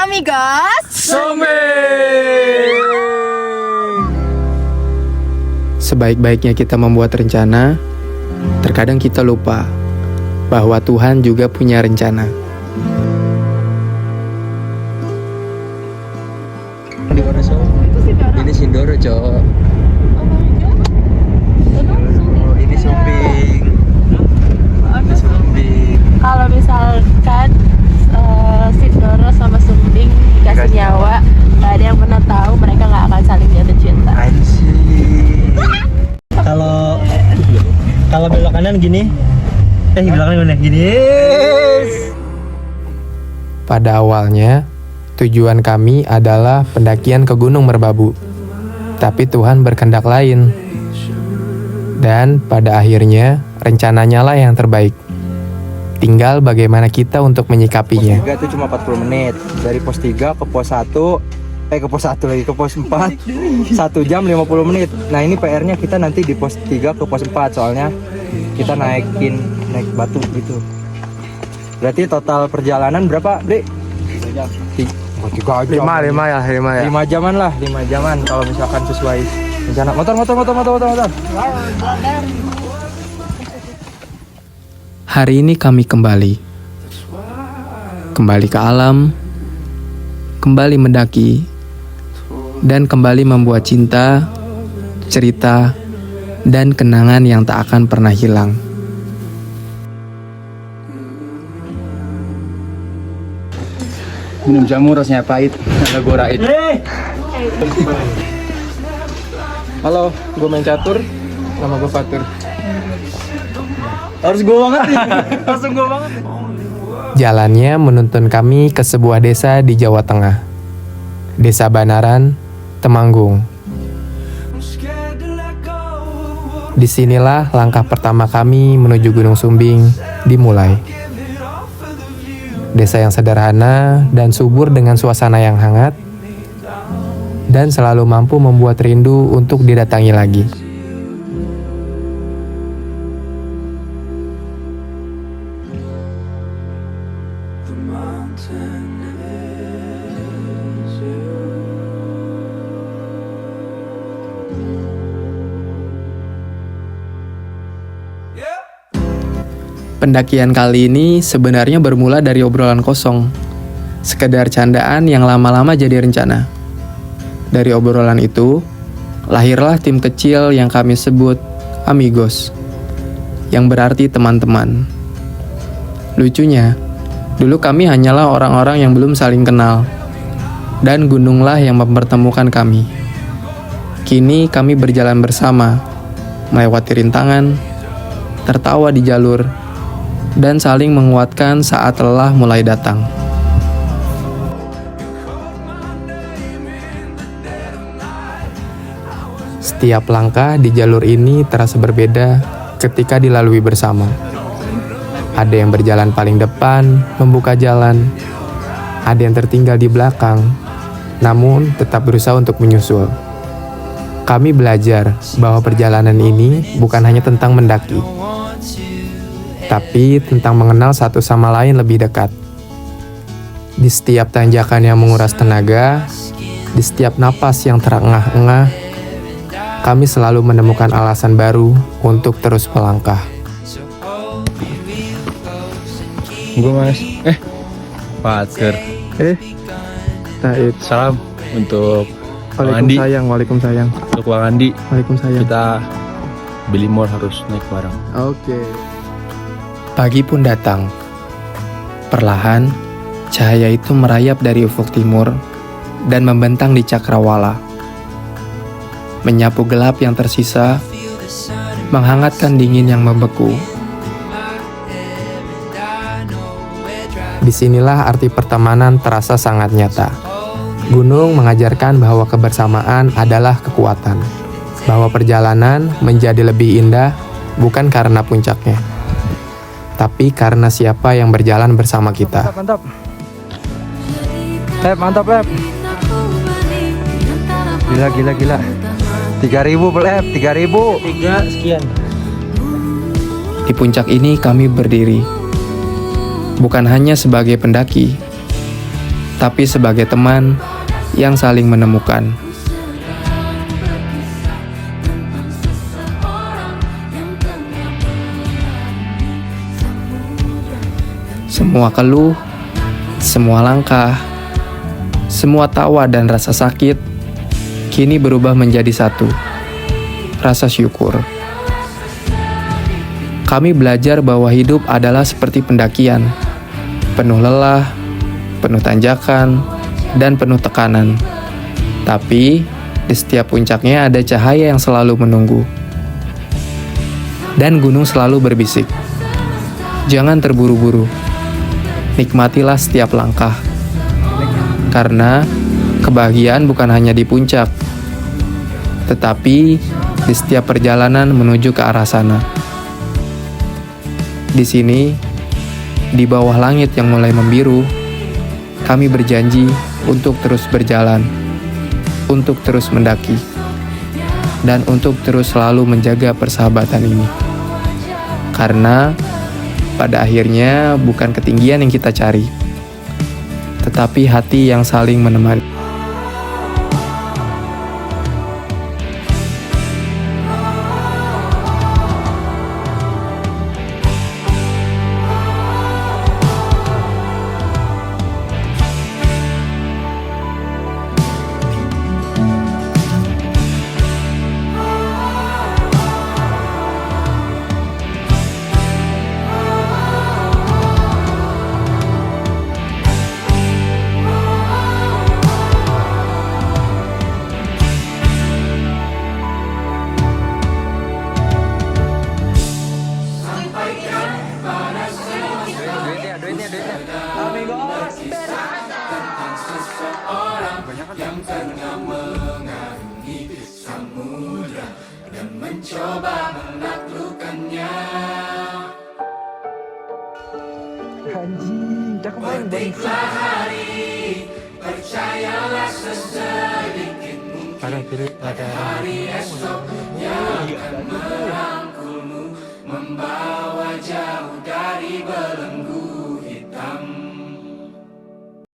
Amigos Sumbing. Sebaik-baiknya kita membuat rencana, terkadang kita lupa bahwa Tuhan juga punya rencana. Ini Sindoro, cowok. Ini Sumbing. Ini Sumbing. Kalau misalkan Sindoro sama Sumbing dikasih nyawa, nggak ada yang pernah tahu mereka nggak akan saling jatuh cinta. Anjir. Kalau belok kanan gini, belok kanan gini. Yes. Pada awalnya, tujuan kami adalah pendakian ke Gunung Merbabu. Tapi Tuhan berkehendak lain. Dan pada akhirnya, rencananya lah yang terbaik. Tinggal bagaimana kita untuk menyikapinya. Pos 3 itu cuma 40 menit. Dari pos 3 ke pos 1, ke pos 1 lagi, ke pos 4 1 jam 50 menit. Nah ini PR-nya kita nanti di pos 3 ke pos 4. Soalnya kita naik batu gitu. Berarti total perjalanan berapa, Bre? 3 jam. 5 jaman lah, 5 jaman kalau misalkan sesuai rencana. Motor. Hari ini kami kembali ke alam, kembali mendaki, dan kembali membuat cinta, cerita, dan kenangan yang tak akan pernah hilang. Minum jamu rasanya pahit, ada goraid. Halo, gue main catur, nama gue Fatur. Harus gue banget nih, langsung gue banget. Jalannya menuntun kami ke sebuah desa di Jawa Tengah. Desa Banaran, Temanggung. Disinilah langkah pertama kami menuju Gunung Sumbing dimulai. Desa yang sederhana dan subur dengan suasana yang hangat, dan selalu mampu membuat rindu untuk didatangi lagi. Pendakian kali ini sebenarnya bermula dari obrolan kosong, sekedar candaan yang lama-lama jadi rencana. Dari obrolan itu, lahirlah tim kecil yang kami sebut Amigos, yang berarti teman-teman. Lucunya, dulu kami hanyalah orang-orang yang belum saling kenal, dan gununglah yang mempertemukan kami. Kini kami berjalan bersama, melewati rintangan, tertawa di jalur, dan saling menguatkan saat lelah mulai datang. Setiap langkah di jalur ini terasa berbeda ketika dilalui bersama. Ada yang berjalan paling depan, membuka jalan. Ada yang tertinggal di belakang, namun tetap berusaha untuk menyusul. Kami belajar bahwa perjalanan ini bukan hanya tentang mendaki, tapi tentang mengenal satu sama lain lebih dekat. Di setiap tanjakan yang menguras tenaga, di setiap napas yang terengah-engah, kami selalu menemukan alasan baru untuk terus melangkah. Gue Mas. Fatur. Taib. Salam untuk Bang Andi. Waalaikumsalam. Untuk Bang Andi. Waalaikumsalam. Kita beli mall harus naik bareng. Oke. Pagi pun datang. Perlahan, cahaya itu merayap dari ufuk timur dan membentang di cakrawala. Menyapu gelap yang tersisa, menghangatkan dingin yang membeku. Disinilah arti pertemanan terasa sangat nyata. Gunung mengajarkan bahwa kebersamaan adalah kekuatan, bahwa perjalanan menjadi lebih indah bukan karena puncaknya, tapi karena siapa yang berjalan bersama kita. Mantap. Mantap, Lep. Gila. 3.000, Lep. 3.000. 3 sekian. Di puncak ini kami berdiri, bukan hanya sebagai pendaki, tapi sebagai teman yang saling menemukan. Semua keluh, semua langkah, semua tawa dan rasa sakit kini berubah menjadi satu, rasa syukur. Kami belajar bahwa hidup adalah seperti pendakian, penuh lelah, penuh tanjakan, dan penuh tekanan. Tapi, di setiap puncaknya ada cahaya yang selalu menunggu. Dan gunung selalu berbisik, "Jangan terburu-buru, nikmatilah setiap langkah." Karena kebahagiaan bukan hanya di puncak, tetapi di setiap perjalanan menuju ke arah sana. Di sini, di bawah langit yang mulai membiru, kami berjanji untuk terus berjalan, untuk terus mendaki, dan untuk terus selalu menjaga persahabatan ini. Karena pada akhirnya bukan ketinggian yang kita cari, tetapi hati yang saling menemani. Anjing, cakep banget. Ada pilih ada.